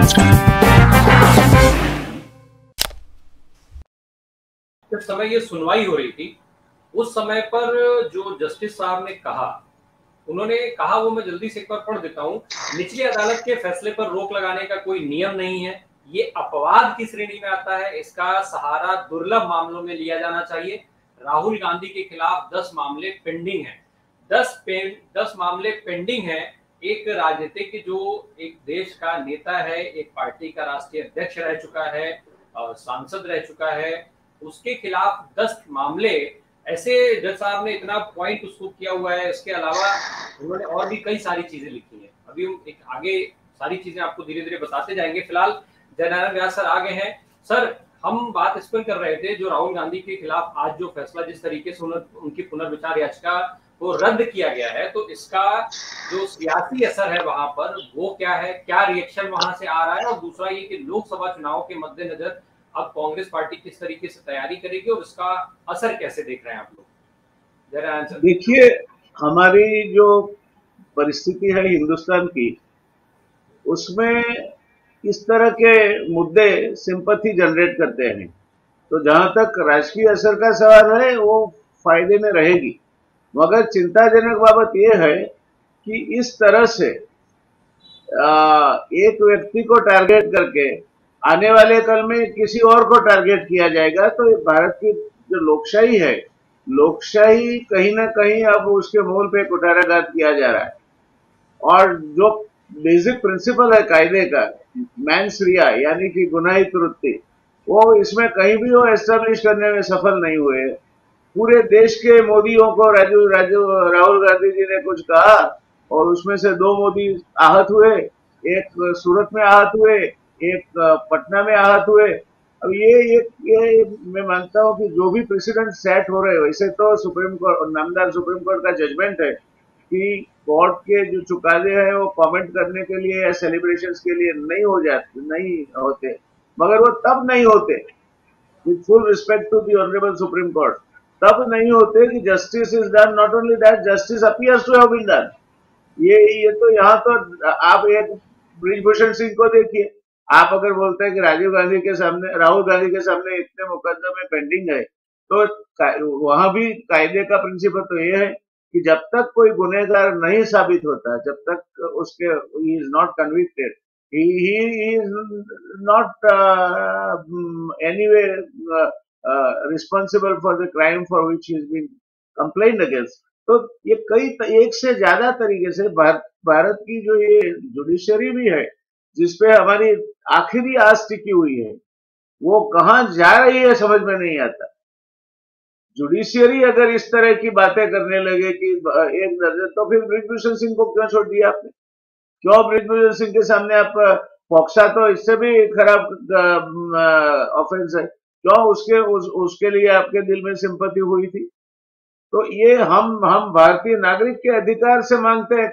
जब समय ये सुनवाई हो रही थी, उस समय पर जो जस्टिस साहब ने कहा, उन्होंने कहा वो मैं जल्दी से एक बार पढ़ देता हूँ। निचली अदालत के फैसले पर रोक लगाने का कोई नियम नहीं है। ये अपवाद की श्रेणी में आता है। इसका सहारा दुर्लभ मामलों में लिया जाना चाहिए। राहुल गांधी के खिलाफ 10 मामले पेंडिंग हैं। 10 मामले पेंडिंग हैं। एक राजनीतिक जो एक देश का नेता है, एक पार्टी का राष्ट्रीय अध्यक्ष रह चुका है, सांसद रह चुका है, उसके खिलाफ 10 मामले ऐसे जज साहब ने इतना पॉइंट उसको किया हुआ है। इसके अलावा उन्होंने और भी कई सारी चीजें लिखी हैं। अभी हम एक आगे सारी चीजें आपको धीरे धीरे बताते जाएंगे। फिलहाल जयनारायण व्यास सर आ गए हैं। सर, हम बात इस पर कर रहे थे, जो राहुल गांधी के खिलाफ आज जो फैसला जिस तरीके से उनकी पुनर्विचार याचिका को रद्द किया गया है, तो इसका जो सियासी असर है वहां पर वो क्या है, क्या रिएक्शन वहां से आ रहा है, और दूसरा ये कि लोकसभा चुनाव के मद्देनजर अब कांग्रेस पार्टी किस तरीके से तैयारी करेगी और इसका असर कैसे देख रहे हैं आप लोग? जरा आंसर देखिए, हमारी जो परिस्थिति है हिंदुस्तान की, उसमें इस तरह के मुद्दे सिंपैथी जनरेट करते हैं। तो जहां तक राजकीय असर का सवाल है, वो फायदे में रहेगी। मगर चिंताजनक बाबत यह है कि इस तरह से एक व्यक्ति को टारगेट करके आने वाले कल में किसी और को टारगेट किया जाएगा, तो ये भारत की जो लोकशाही है, लोकशाही कहीं ना कहीं अब उसके मूल पे कुठाराघात किया जा रहा है। और जो बेसिक प्रिंसिपल है कायदे का, मैंस रिया यानी कि गुनाहित वृत्ति, वो इसमें कहीं भी वो एस्टेब्लिश करने में सफल नहीं हुए। पूरे देश के मोदियों को राहुल गांधी जी ने कुछ कहा और उसमें से 2 मोदी आहत हुए, एक सूरत में आहत हुए, एक पटना में आहत हुए। अब ये मैं मानता हूं कि जो भी प्रेसिडेंट सेट हो रहे, वैसे तो सुप्रीम कोर्ट, नामदार सुप्रीम कोर्ट का जजमेंट है कि कोर्ट के जो चुकादे हैं वो कमेंट करने के लिए या सेलिब्रेशंस के लिए नहीं होते, मगर वो तब नहीं होते, with full respect to the honourable supreme court, तब नहीं होते कि justice is done, not only that justice appears to have been done. ये तो यहाँ तो आप एक ब्रिजभूषण सिंह को देखिए। आप अगर बोलते हैं कि राहुल गांधी के सामने इतने मुकदमे पेंडिंग है, तो वहां भी कायदे का प्रिंसिपल तो ये है कि जब तक कोई गुनहगार नहीं साबित होता, जब तक उसके he is not convicted, he is not anyway responsible for the crime for which he is been complained against. तो ये एक से ज्यादा तरीके से भारत की जो ये जुडिशरी भी है, जिसपे हमारी आखिरी आस टिकी हुई है, वो कहां जा रही है समझ में नहीं आता। जुडिशियरी अगर इस तरह की बातें करने लगे कि एक दर्जन, तो फिर ब्रिजभूषण सिंह को क्यों छोड़ दिया आपने? क्यों ब्रिजभूषण सिंह के सामने आप पॉक्सा, तो इससे भी खराब ऑफेंस है, क्यों उसके लिए आपके दिल में सिंपैथी हुई थी? तो ये हम भारतीय नागरिक के अधिकार से मांगते हैं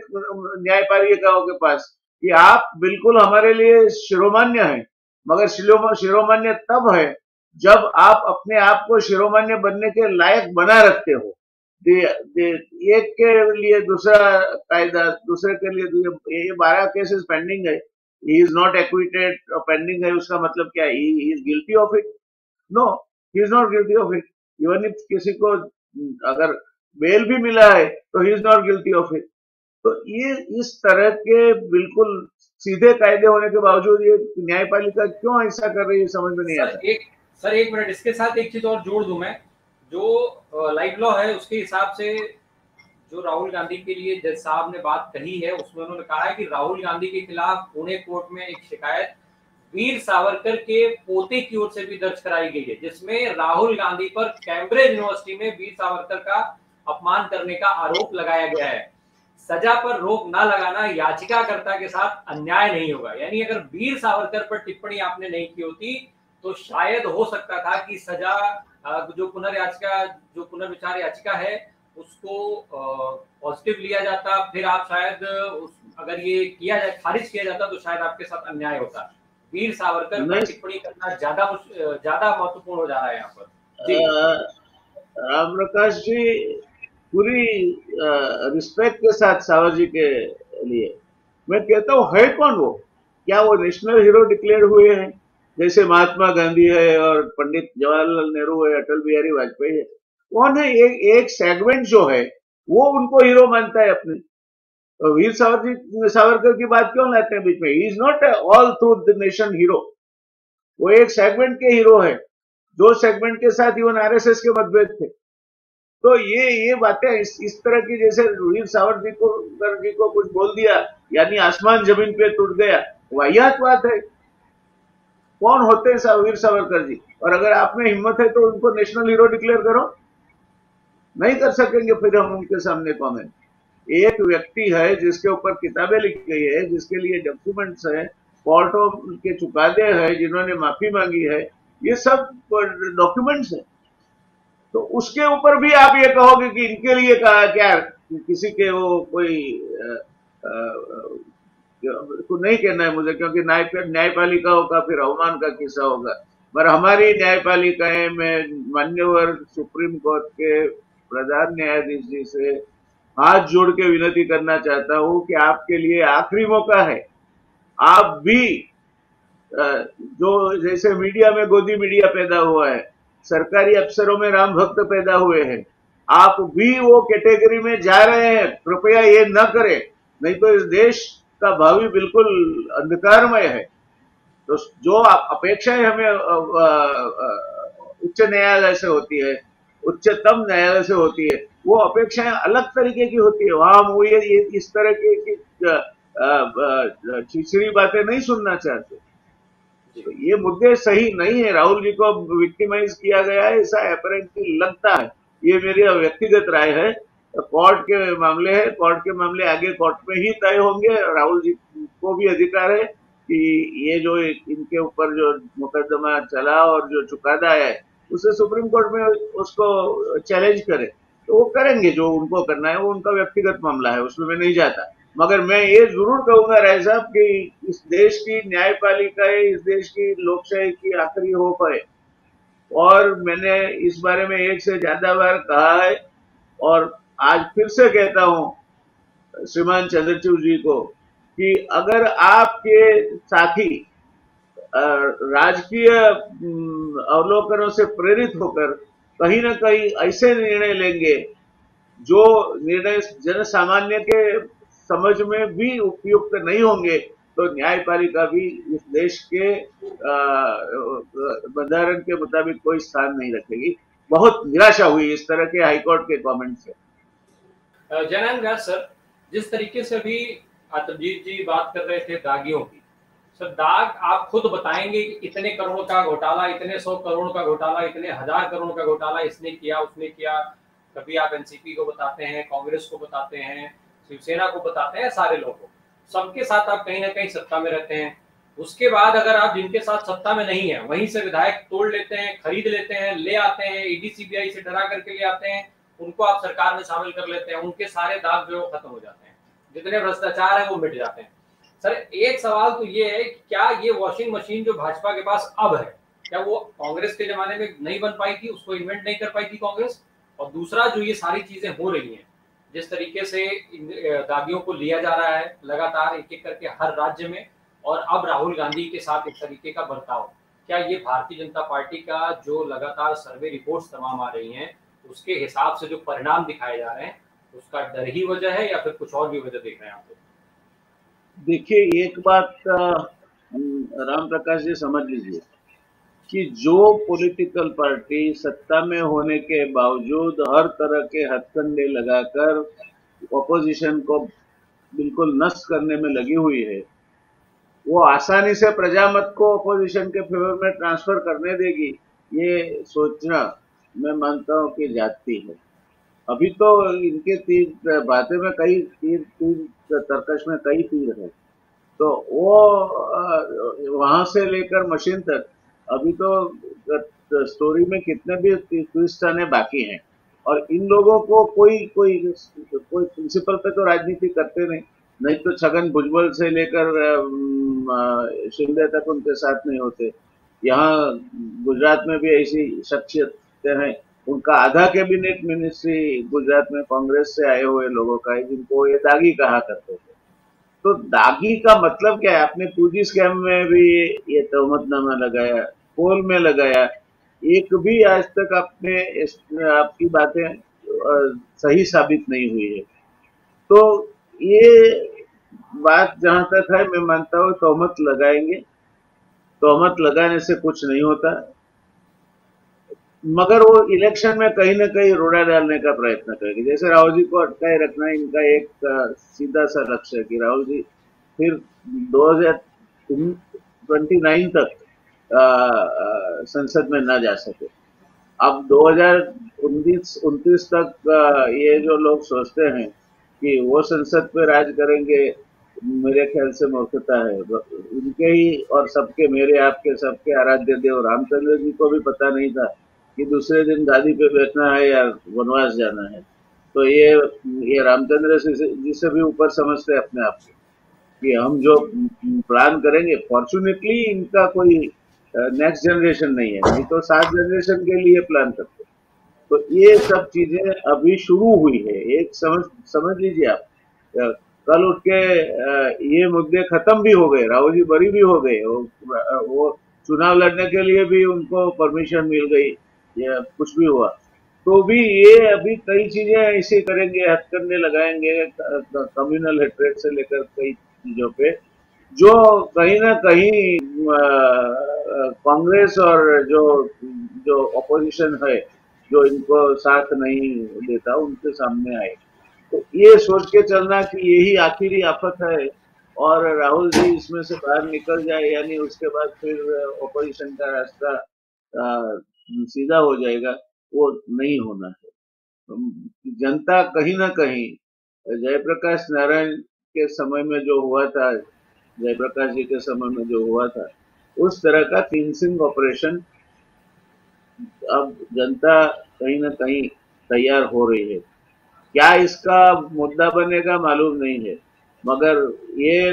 न्यायपालिकाओं के पास कि आप बिल्कुल हमारे लिए शिरोमान्य हैं, मगर शिरोमान्य तब है जब आप अपने आप को शिरोमान्य बनने के लायक बना रखते हो। एक के लिए दूसरा कायदा, दूसरे के लिए ये 12 केसेस पेंडिंग है, he is not acquitted, pending है, उसका मतलब क्या है? He is guilty of it? No, he is not guilty of it. Even if किसी को अगर बेल भी मिला है तो he is not guilty of it. तो ये इस तरह के बिल्कुल सीधे कायदे होने के बावजूद ये न्यायपालिका क्यों ऐसा कर रही है समझ में नहीं आता। सर एक मिनट, इसके साथ एक चीज और जोड़ दूं मैं। जो लाइव लॉ है उसके हिसाब से जो राहुल गांधी के लिए जज साहब ने बात कही है, उसमें उन्होंने कहा है कि राहुल गांधी के खिलाफ पुणे कोर्ट में एक शिकायत वीर सावरकर के पोते की ओर से भी दर्ज कराई गई है, जिसमें राहुल गांधी पर कैम्ब्रिज यूनिवर्सिटी में वीर सावरकर का अपमान करने का आरोप लगाया गया है। सजा पर रोक न लगाना याचिकाकर्ता के साथ अन्याय नहीं होगा। यानी अगर वीर सावरकर पर टिप्पणी आपने नहीं की होती तो शायद हो सकता था कि सजा जो पुनर्विचार याचिका है उसको पॉजिटिव लिया जाता, फिर आप शायद अगर ये किया जाए, खारिज किया जाता, तो शायद आपके साथ अन्याय होता। वीर सावरकर पर टिप्पणी करना ज्यादा महत्वपूर्ण हो जा रहा है यहाँ पर। राम प्रकाश जी, पूरी रिस्पेक्ट के साथ सावर जी के लिए मैं कहता हूँ, है कौन वो? क्या वो नेशनल हीरो डिक्लेयर हुए हैं? जैसे महात्मा गांधी है और पंडित जवाहरलाल नेहरू है, अटल बिहारी वाजपेयी है। कौन है? एक सेगमेंट जो है वो उनको हीरो मानता है अपने। तो वीर सावरकर की बात क्यों लाते हैं बीच में? ही is not all through the nation hero. वो एक सेगमेंट के हीरो है, जो सेगमेंट के साथ इवन आरएसएस के मतभेद थे। तो ये बातें इस तरह की, जैसे वीर सावरकर जी को कुछ बोल दिया यानी आसमान जमीन पे टूट गया, वाहियात बात है। कौन होते हैं वीर सावरकर जी? और अगर आप में हिम्मत है तो उनको नेशनल हीरो डिक्लेयर करो। नहीं कर सकेंगे फिर हम उनके सामने कमेंट। एक व्यक्ति है जिसके ऊपर किताबें लिखी गई है, जिसके लिए डॉक्यूमेंट्स है, कोर्टों के चुकादे हैं, जिन्होंने माफी मांगी है, ये सब डॉक्यूमेंट्स है। तो उसके ऊपर भी आप ये कहोगे कि इनके लिए कहा क्या? किसी के वो कोई को नहीं कहना है मुझे, क्योंकि न्यायपालिकाओं का फिर अवमान का किस्सा होगा। पर हमारी न्यायपालिकाएं में मान्यवर सुप्रीम कोर्ट के प्रधान न्यायाधीश जी से हाथ जोड़ के विनती करना चाहता हूं कि आपके लिए आखिरी मौका है। आप भी जो जैसे मीडिया में गोदी मीडिया पैदा हुआ है, सरकारी अफसरों में राम भक्त पैदा हुए हैं, आप भी वो कैटेगरी में जा रहे हैं। कृपया ये न करें, नहीं तो इस देश का भावी बिल्कुल अंधकारमय है। तो जो अपेक्षाएं हमें उच्च न्यायालय से होती है, उच्चतम न्यायालय से होती है, वो अपेक्षाएं अलग तरीके की होती है। वहां हम ये इस तरह की छिछड़ी बातें नहीं सुनना चाहते। तो ये मुद्दे सही नहीं है। राहुल जी को विक्टिमाइज किया गया है, ऐसा अपरेंटली लगता है। ये मेरी व्यक्तिगत राय है। कोर्ट के मामले है, कोर्ट के मामले आगे कोर्ट में ही तय होंगे। राहुल जी को भी अधिकार है कि ये जो इनके ऊपर जो मुकदमा चला और जो चुकादा है उसे सुप्रीम कोर्ट में उसको चैलेंज करे, तो वो करेंगे। जो उनको करना है वो उनका व्यक्तिगत मामला है, उसमें मैं नहीं जाता। मगर मैं ये जरूर कहूंगा राय साहब कि इस देश की न्यायपालिकाएं, इस देश की लोकशाही की आखिरी होप है। और मैंने इस बारे में एक से ज्यादा बार कहा है, और आज फिर से कहता हूं श्रीमान चंद्रचूड़ जी को कि अगर आपके साथी राजकीय अवलोकनों से प्रेरित होकर कहीं ना कहीं ऐसे निर्णय लेंगे जो निर्णय जन सामान्य के समझ में भी उपयुक्त नहीं होंगे, तो न्यायपालिका भी इस देश के बंधारण के मुताबिक कोई स्थान नहीं रखेगी। बहुत निराशा हुई इस तरह के हाईकोर्ट के कमेंट से। जयनारायण व्यास सर, जिस तरीके से अभी आतमजीत जी बात कर रहे थे दागियों की, सर दाग आप खुद बताएंगे कि इतने करोड़ का घोटाला, इतने 100 करोड़ का घोटाला, इतने 1000 करोड़ का घोटाला इसने किया, उसने किया। कभी आप एनसीपी को बताते हैं, कांग्रेस को बताते हैं, शिवसेना को बताते हैं, सारे लोगों, सबके साथ आप कहीं ना कहीं सत्ता में रहते हैं। उसके बाद अगर आप जिनके साथ सत्ता में नहीं है वहीं से विधायक तोड़ लेते हैं, खरीद लेते हैं, ले आते हैं, ईडी सीबीआई से डरा करके ले आते हैं, उनको आप सरकार में शामिल कर लेते हैं, उनके सारे दाग जो खत्म हो जाते हैं, जितने भ्रष्टाचार है वो मिट जाते हैं। सर एक सवाल तो ये है कि क्या ये वॉशिंग मशीन जो भाजपा के पास अब है, क्या वो कांग्रेस के जमाने में नहीं बन पाई थी, उसको इन्वेंट नहीं कर पाई थी कांग्रेस? और दूसरा, जो ये सारी चीजें हो रही हैं, जिस तरीके से दागियों को लिया जा रहा है लगातार एक एक करके हर राज्य में, और अब राहुल गांधी के साथ इस तरीके का बर्ताव, क्या ये भारतीय जनता पार्टी का जो लगातार सर्वे रिपोर्ट्स तमाम आ रही हैं उसके हिसाब से जो परिणाम दिखाए जा रहे हैं, उसका डर ही वजह है या फिर कुछ और भी वजह देख रहे हैं आप? देखिए, एक बात राम प्रकाश जी समझ लीजिए कि जो पॉलिटिकल पार्टी सत्ता में होने के बावजूद हर तरह के हथकंडे लगाकर ऑपोजिशन को बिल्कुल नष्ट करने में लगी हुई है, वो आसानी से प्रजामत को अपोजिशन के फेवर में ट्रांसफर करने देगी, ये सोचना मैं मानता हूं कि जाती है। अभी तो इनके तीर बातें में कई तीर तर्कश में कई तीर है। तो वो वहां से लेकर मशीन तक अभी तो स्टोरी में कितने भी ट्विस्ट आने बाकी हैं। और इन लोगों को कोई कोई कोई प्रिंसिपल पे तो राजनीति करते नहीं तो छगन भुजबल से लेकर शिंदे तक उनके साथ नहीं होते। यहाँ गुजरात में भी ऐसी शख्सियतें हैं, उनका आधा कैबिनेट मिनिस्ट्री गुजरात में कांग्रेस से आए हुए लोगों का है, जिनको ये दागी कहा करते थे। तो दागी का मतलब क्या है? आपने 2G स्कैम में भी ये तहमतनामा लगाया, पोल में लगाया, एक भी आज तक आपकी बातें सही साबित नहीं हुई है। तो ये बात जहां तक है, मैं मानता हूँ तहमत लगाएंगे, तहमत लगाने से कुछ नहीं होता, मगर वो इलेक्शन में कहीं ना कहीं रोड़ा डालने का प्रयत्न करेंगे। जैसे राहुल जी को अटकाए रखना इनका एक सीधा सा लक्ष्य है कि राहुल जी फिर 2029 तक संसद में न जा सके। अब 2029 तक ये जो लोग सोचते हैं कि वो संसद पे राज करेंगे, मेरे ख्याल से मूर्खता है। उनके ही और सबके, मेरे आपके सबके आराध्य देव रामचंद्र जी को भी पता नहीं था कि दूसरे दिन गादी पे बैठना है या वनवास जाना है। तो ये रामचंद्र जी से भी ऊपर समझते हैं अपने आप को कि हम जो प्लान करेंगे, फॉर्चुनेटली इनका कोई नेक्स्ट जनरेशन नहीं है, नहीं तो 7 जनरेशन के लिए प्लान करते। तो ये सब चीजें अभी शुरू हुई है। एक समझ लीजिए आप, कल उठ के ये मुद्दे खत्म भी हो गए, राहुल जी बरी भी हो गए, वो चुनाव लड़ने के लिए भी उनको परमिशन मिल गई, या कुछ भी हुआ तो भी ये अभी कई चीजें ऐसे करेंगे, हथकंडे लगाएंगे कम्युनल हेट्रेड से लेकर कई चीजों पे, जो कहीं ना कहीं कांग्रेस और जो जो ऑपोजिशन है, जो इनको साथ नहीं देता, उनके सामने आए। तो ये सोच के चलना कि यही आखिरी आफत है और राहुल जी इसमें से बाहर निकल जाए, यानी उसके बाद फिर ऑपोजिशन का रास्ता सीधा हो जाएगा, वो नहीं होना है। जनता कहीं ना कहीं जयप्रकाश नारायण के समय में जो हुआ था, जयप्रकाश जी के समय में जो हुआ था, उस तरह का क्लींसिंग ऑपरेशन अब जनता कहीं ना कहीं तैयार हो रही है। क्या इसका मुद्दा बनेगा मालूम नहीं है, मगर ये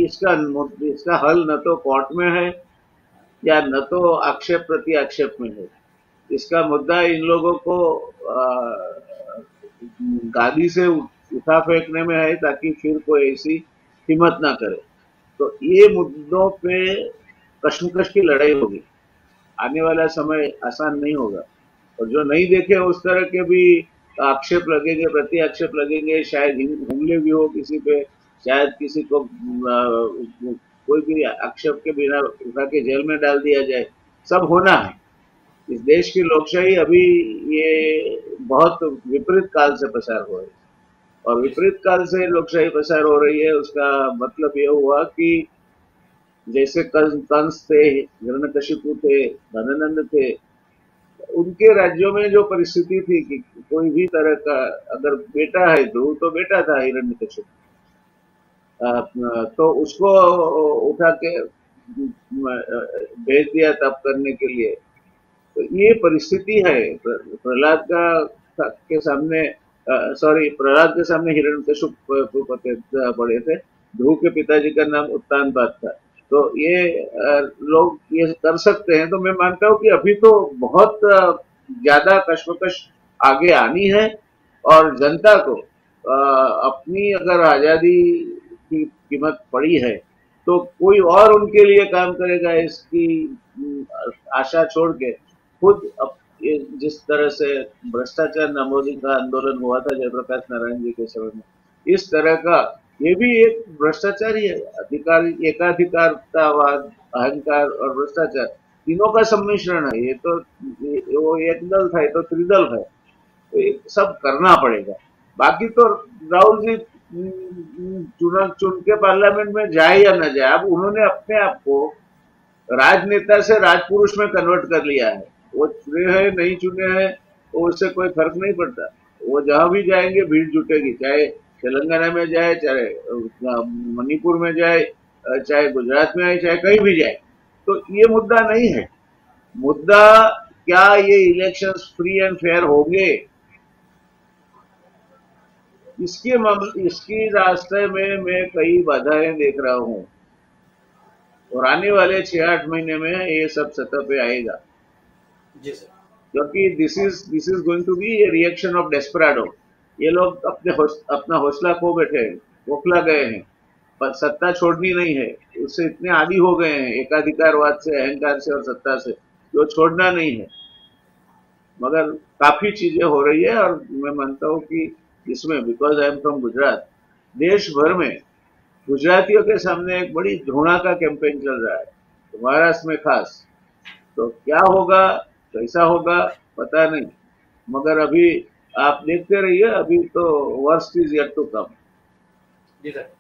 इसका इसका हल न तो कोर्ट में है, या न तो आक्षेप प्रति आक्षेप में है। इसका मुद्दा इन लोगों को गादी से उठा फेंकने में है, ताकि फिर कोई ऐसी हिम्मत ना करे। तो ये मुद्दों पे कश्मकश की लड़ाई होगी। आने वाला समय आसान नहीं होगा, और जो नहीं देखे उस तरह के भी आक्षेप लगेंगे, प्रति आक्षेप लगेंगे, शायद हमले भी हो किसी पे, शायद किसी को कोई भी आक्षेप के बिना उठा के जेल में डाल दिया जाए, सब होना है। इस देश की लोकशाही अभी ये बहुत विपरीत काल से पसार हो रही है, और विपरीत काल से लोकशाही पसार हो रही है, उसका मतलब ये हुआ कि जैसे कंस थे, हिरण्यकशिपु थे, धनानंद थे, उनके राज्यों में जो परिस्थिति थी कि कोई भी तरह का अगर बेटा है, ध्रुव तो बेटा था हिरण्यकशिपु, तो उसको उठा के भेज दिया तप करने के लिए। तो ये परिस्थिति है। प्रहलाद का के सामने, सॉरी, प्रहलाद के सामने हिरण्यकशिपु पड़े थे, ध्रुव के पिताजी का नाम उत्तानपाद था। तो ये लोग ये कर सकते हैं, तो मैं मानता हूं कि अभी तो बहुत ज्यादा कश्मकश आगे आनी है, और जनता को अपनी अगर आजादी की कीमत पड़ी है, तो कोई और उनके लिए काम करेगा, इसकी आशा छोड़ के खुद जिस तरह से भ्रष्टाचार नामोदी का आंदोलन हुआ था जयप्रकाश नारायण जी के समय में, इस तरह का ये भी एक भ्रष्टाचार ही है। अधिकारी, एकाधिकारतावाद, अहंकार और भ्रष्टाचार, तीनों का सम्मिश्रण है ये। तो वो एक दल था, ये तो त्रिदल है, तो ये सब करना पड़ेगा। बाकी तो राहुल जी चुन के पार्लियामेंट में जाए या न जाए, अब उन्होंने अपने आप को राजनेता से राजपुरुष में कन्वर्ट कर लिया है। वो चुने हैं नहीं चुने हैं, वो उससे कोई फर्क नहीं पड़ता। वो जहां भी जाएंगे भीड़ जुटेगी, चाहे तेलंगाना में जाए, चाहे मणिपुर में जाए, चाहे गुजरात में आए, चाहे कहीं भी जाए। तो ये मुद्दा नहीं है। मुद्दा क्या ये इलेक्शंस फ्री एंड फेयर होंगे, इसकी रास्ते में मैं कई बाधाएं देख रहा हूं, और आने वाले 6-8 महीने में ये सब सतह पे आएगा। जी सर। क्योंकि this is going to be a reaction of desperado. ये लोग अपना हौसला खो बैठे हैं, खोखला गए हैं। पर सत्ता छोड़नी नहीं है। उससे इतने आदी हो गए हैं एकाधिकारवाद से, अहंकार से और सत्ता से, जो छोड़ना नहीं है। मगर काफी चीजें हो रही है और मैं मानता हूँ कि इसमें, because I am from Gujarat, देश भर में गुजरातियों के सामने एक बड़ी धोना का कैंपेन चल रहा है, तो महाराष्ट्र में खास। तो क्या होगा, कैसा होगा, पता नहीं। मगर अभी आप देखते रहिए, अभी तो worst is yet to come. जी सर।